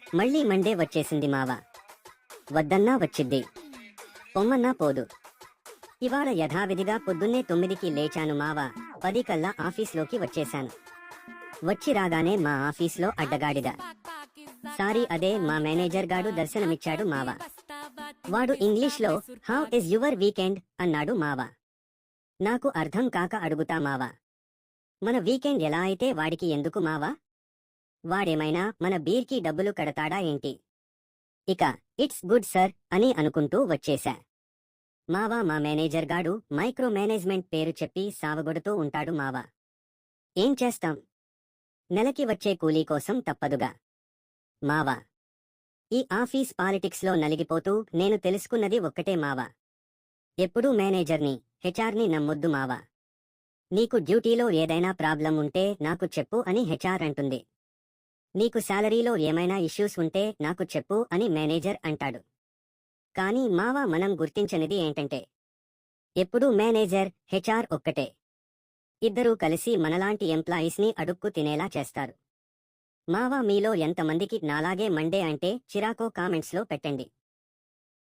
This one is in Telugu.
మళ్ళీ మండే వచ్చేసింది మావా. వద్దన్నా వచ్చిద్ది, పొమ్మన్నా పోదు. ఇవాళ యథావిధిగా పొద్దున్నే 9కి లేచాను మావా. 10 కల్లా ఆఫీస్లోకి వచ్చేశాను. వచ్చి రాగానే మా ఆఫీస్లో అడ్డగాడిద. సారీ, అదే మా మేనేజర్ గాడు దర్శనమిచ్చాడు మావా. వాడు ఇంగ్లీష్లో హౌ ఇస్ యువర్ వీకెండ్ అన్నాడు మావా. నాకు అర్థం కాక అడుగుతా మావా, మన వీకెండ్ ఎలా అయితే వాడికి ఎందుకు మావా? వాడేమైనా మన బీర్కి డబ్బులు కడతాడా ఏంటి? ఇక ఇట్స్ గుడ్ సర్ అని అనుకుంటూ వచ్చేశా. మావా మా మేనేజర్ గాడు మైక్రో మేనేజ్మెంట్ పేరు చెప్పి సావగొడుతూ ఉంటాడు మావా. ఏం చేస్తాం, నెలకి వచ్చే కూలీ కోసం తప్పదుగా. మావా, ఈ ఆఫీస్ పాలిటిక్స్లో నలిగిపోతూ నేను తెలుసుకున్నది ఒక్కటే మావా, ఎప్పుడూ మేనేజర్ని, హెచ్ఆర్ని నమ్మొద్దు మావా. నీకు డ్యూటీలో ఏదైనా ప్రాబ్లం ఉంటే నాకు చెప్పు అని హెచ్ఆర్ అంటుంది. నీకు శాలరీలో ఏమైనా ఇష్యూస్ ఉంటే నాకు చెప్పు అని మేనేజర్ అంటాడు. కానీ మావా, మనం గుర్తించనిది ఏంటంటే ఎప్పుడూ మేనేజర్, హెచ్ఆర్ ఒక్కటే. ఇద్దరూ కలిసి మనలాంటి ఎంప్లాయీస్ని అడుక్కు తినేలా చేస్తారు. మావా, మీలో ఎంతమందికి నాలాగే మండే అంటే చిరాకో కామెంట్స్లో పెట్టండి.